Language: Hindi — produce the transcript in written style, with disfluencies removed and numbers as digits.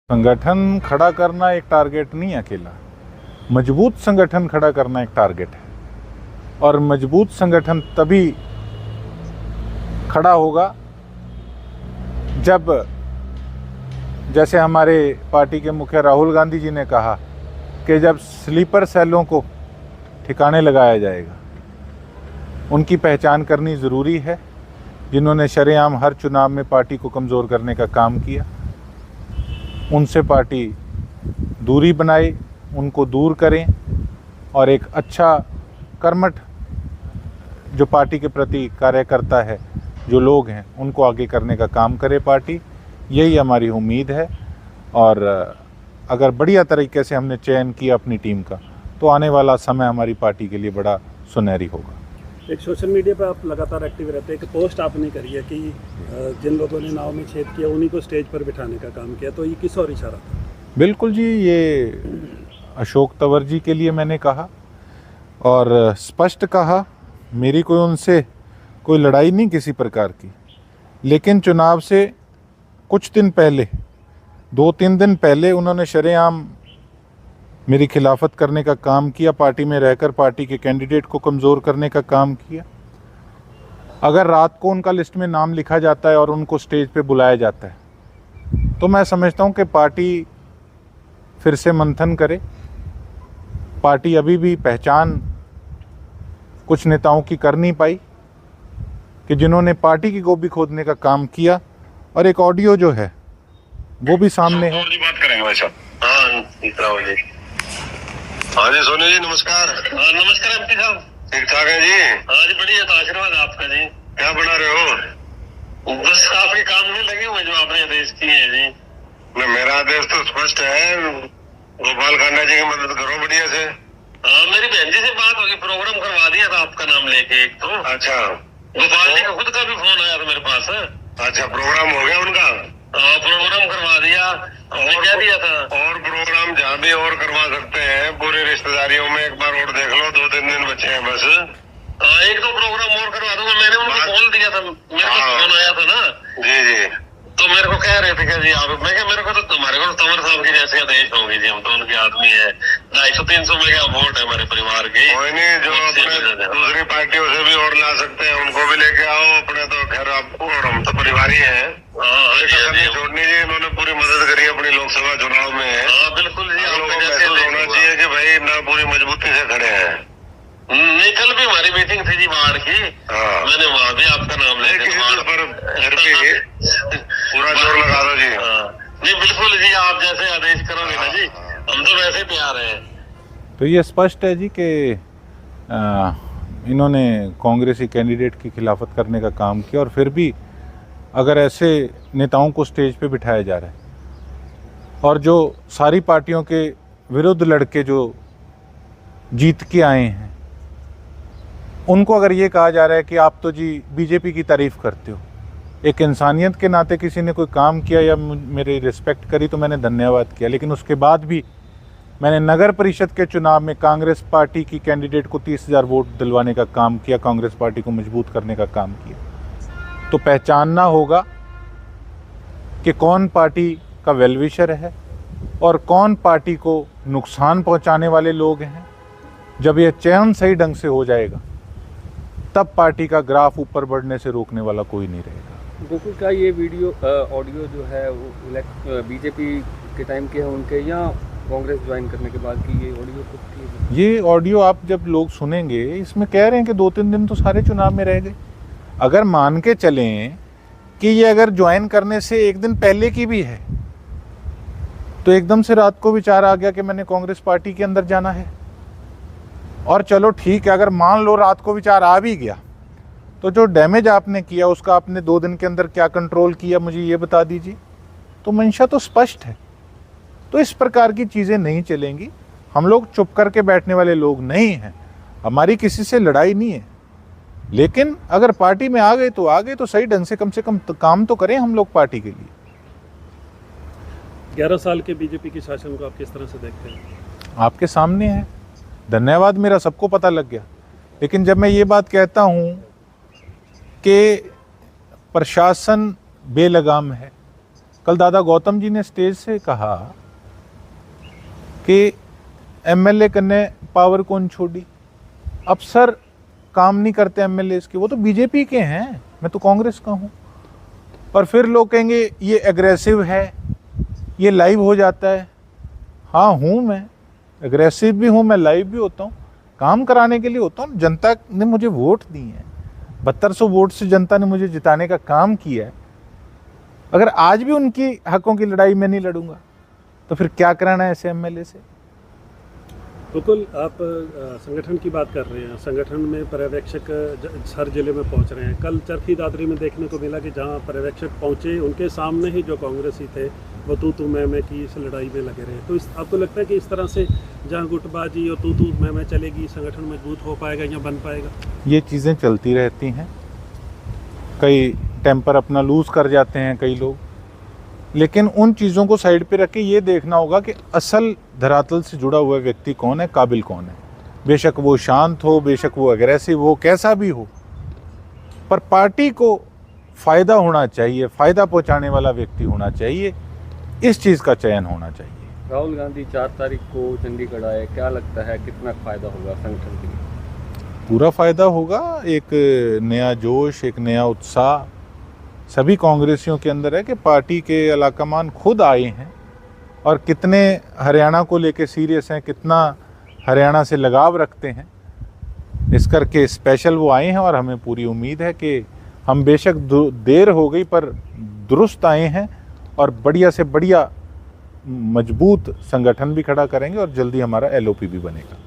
संगठन खड़ा करना एक टारगेट नहीं अकेला, मजबूत संगठन खड़ा करना एक टारगेट है। और मजबूत संगठन तभी खड़ा होगा जब, जैसे हमारे पार्टी के मुखिया राहुल गांधी जी ने कहा कि जब स्लीपर सेलों को ठिकाने लगाया जाएगा। उनकी पहचान करनी ज़रूरी है, जिन्होंने शरेआम हर चुनाव में पार्टी को कमज़ोर करने का काम किया। उनसे पार्टी दूरी बनाए, उनको दूर करें और एक अच्छा कर्मठ जो पार्टी के प्रति कार्यकर्ता है, जो लोग हैं, उनको आगे करने का काम करे पार्टी। यही हमारी उम्मीद है। और अगर बढ़िया तरीके से हमने चयन किया अपनी टीम का, तो आने वाला समय हमारी पार्टी के लिए बड़ा सुनहरी होगा। एक सोशल मीडिया पर आप लगातार एक्टिव रहते हैं। एक पोस्ट आपने करी है कि जिन लोगों ने नाव में छेद किया उन्हीं को स्टेज पर बिठाने का काम किया, तो ये किस और इशारा था? बिल्कुल जी, ये अशोक तंवर जी के लिए मैंने कहा और स्पष्ट कहा। मेरी कोई उनसे कोई लड़ाई नहीं किसी प्रकार की, लेकिन चुनाव से कुछ दिन पहले, 2-3 दिन पहले उन्होंने शरेआम मेरी खिलाफत करने का काम किया, पार्टी में रहकर पार्टी के कैंडिडेट को कमज़ोर करने का काम किया। अगर रात को उनका लिस्ट में नाम लिखा जाता है और उनको स्टेज पे बुलाया जाता है, तो मैं समझता हूं कि पार्टी फिर से मंथन करे। पार्टी अभी भी पहचान कुछ नेताओं की कर नहीं पाई कि जिन्होंने पार्टी की गोभी खोदने का काम किया। और एक ऑडियो जो है वो भी सामने है। बात करेंगे भाई साहब। हाँ जी सोनी जी, नमस्कार। नमस्कार एमपी साहब, ठीक ठाक है जी? हाँ जी बढ़िया, तो आशीर्वाद आपका जी। क्या बना रहे हो? बस आपके काम में लगे हुए जो आपने आदेश किए हैं जी। नहीं, मेरा आदेश तो स्पष्ट है, गोपाल कांडा जी की मदद करो बढ़िया से। हाँ, मेरी बहन जी से बात होगी, प्रोग्राम करवा दिया था आपका नाम लेके एक तो। अच्छा, गोपाल जी का खुद का भी फोन आया था मेरे पास। अच्छा, प्रोग्राम हो गया उनका? हाँ, प्रोग्राम करवा दिया। और क्या दिया था? और प्रोग्राम जहाँ भी और करवा सकते हैं, पूरी रिश्तेदारियों में एक बार और देख लो, 2-3 दिन बचे हैं बस। हाँ, एक दो प्रोग्राम और करवा दूंगा। मैंने उनको बोल दिया था, मेरे को फोन आया था ना जी जी, तो मेरे को कह रहे थे कि जी आप, मैं क्या, मेरे को तो तुम्हारे को तंवर साहब की जैसे आदेश होंगे जी, हम तो उनके आदमी है। 250-300 में क्या वोट है हमारे परिवार के। कोई नहीं, जो अपने दूसरी पार्टियों से भी और ला सकते हैं उनको भी लेके आओ। अपने तो खैर आपको और हम तो परिवार ही है। छोड़नी जी, इन्होंने पूरी मदद करी अपनी लोकसभा चुनाव में। हाँ बिल्कुल जी, लोगों को महसूस होना चाहिए कि भाई ना पूरी मजबूती से खड़े हैं। नहीं, कल भी हमारी मीटिंग थी जी वार्ड की। मैंने वहाँ भी आपका नाम लेके पूरा जोर लगा दो जी। नहीं बिल्कुल जी, आप जैसे आदेश करोगे ना जी, हम तो वैसे तैयार हैं। तो ये स्पष्ट है जी कि इन्होंने कांग्रेसी कैंडिडेट की खिलाफत करने का काम किया। और फिर भी अगर ऐसे नेताओं को स्टेज पे बिठाया जा रहा है और जो सारी पार्टियों के विरुद्ध लड़के जो जीत के आए हैं, उनको अगर ये कहा जा रहा है कि आप तो जी बीजेपी की तारीफ़ करते हो, एक इंसानियत के नाते किसी ने कोई काम किया या मेरी रिस्पेक्ट करी तो मैंने धन्यवाद किया। लेकिन उसके बाद भी मैंने नगर परिषद के चुनाव में कांग्रेस पार्टी की कैंडिडेट को 30,000 वोट दिलवाने का काम किया, कांग्रेस पार्टी को मजबूत करने का काम किया। तो पहचानना होगा कि कौन पार्टी का वेलविशर है और कौन पार्टी को नुकसान पहुंचाने वाले लोग हैं। जब यह चयन सही ढंग से हो जाएगा, तब पार्टी का ग्राफ ऊपर बढ़ने से रोकने वाला कोई नहीं रहेगा। गोकुल का ये वीडियो ऑडियो जो है वो बीजेपी के टाइम के हैं उनके, या कांग्रेस ज्वाइन करने के बाद की ये ऑडियो? ये ऑडियो आप जब लोग सुनेंगे, इसमें कह रहे हैं कि 2-3 दिन तो सारे चुनाव में रह गए। अगर मान के चलें कि ये अगर ज्वाइन करने से एक दिन पहले की भी है, तो एकदम से रात को विचार आ गया कि मैंने कांग्रेस पार्टी के अंदर जाना है। और चलो ठीक है, अगर मान लो रात को विचार आ भी गया, तो जो डैमेज आपने किया उसका आपने 2 दिन के अंदर क्या कंट्रोल किया, मुझे ये बता दीजिए। तो मंशा तो स्पष्ट है। तो इस प्रकार की चीज़ें नहीं चलेंगी। हम लोग चुप करके बैठने वाले लोग नहीं हैं, हमारी किसी से लड़ाई नहीं है। लेकिन अगर पार्टी में आ गए तो आ गए, तो सही ढंग से कम काम तो करें हम लोग पार्टी के लिए। 11 साल के बीजेपी के शासन को आप किस तरह से देखते हैं? आपके सामने है, धन्यवाद मेरा सबको पता लग गया। लेकिन जब मैं ये बात कहता हूँ कि प्रशासन बेलगाम है, कल दादा गौतम जी ने स्टेज से कहा कि एमएलए कन्ने पावर कौन छोड़ी। अफसर काम नहीं करते एमएलए के, वो तो बीजेपी के हैं, मैं तो कांग्रेस का हूँ। और फिर लोग कहेंगे ये एग्रेसिव है, ये लाइव हो जाता है। हाँ हूँ, मैं एग्रेसिव भी हूँ, मैं लाइव भी होता हूँ, काम कराने के लिए होता हूँ। जनता ने मुझे वोट दी है, 7200 वोट से जनता ने मुझे जिताने का काम किया है। अगर आज भी उनकी हकों की लड़ाई में नहीं लड़ूंगा तो फिर क्या कराना है ऐसे एमएलए से। बिल्कुल, आप संगठन की बात कर रहे हैं, संगठन में पर्यवेक्षक हर जिले में पहुंच रहे हैं। कल चरखी दादरी में देखने को मिला कि जहां पर्यवेक्षक पहुंचे उनके सामने ही जो कांग्रेसी थे वो तू मैं की इस लड़ाई में लगे रहे। तो आपको लगता है कि इस तरह से जहां गुटबाजी और तू मैं चलेगी, संगठन मजबूत हो पाएगा या बन पाएगा? ये चीज़ें चलती रहती हैं, कई टेम्पर अपना लूज़ कर जाते हैं कई लोग, लेकिन उन चीज़ों को साइड पे रख के ये देखना होगा कि असल धरातल से जुड़ा हुआ व्यक्ति कौन है, काबिल कौन है। बेशक वो शांत हो, बेशक वो एग्रेसिव हो, कैसा भी हो, पर पार्टी को फ़ायदा होना चाहिए, फ़ायदा पहुंचाने वाला व्यक्ति होना चाहिए, इस चीज़ का चयन होना चाहिए। राहुल गांधी 4 तारीख को चंडीगढ़ आए, क्या लगता है कितना फ़ायदा होगा संगठन के लिए? पूरा फ़ायदा होगा। एक नया जोश, एक नया उत्साह सभी कांग्रेसियों के अंदर है कि पार्टी के अलाकमान खुद आए हैं और कितने हरियाणा को लेके सीरियस हैं, कितना हरियाणा से लगाव रखते हैं, इस करके स्पेशल वो आए हैं। और हमें पूरी उम्मीद है कि हम बेशक देर हो गई पर दुरुस्त आए हैं और बढ़िया से बढ़िया मजबूत संगठन भी खड़ा करेंगे और जल्दी हमारा एलओपी भी बनेगा।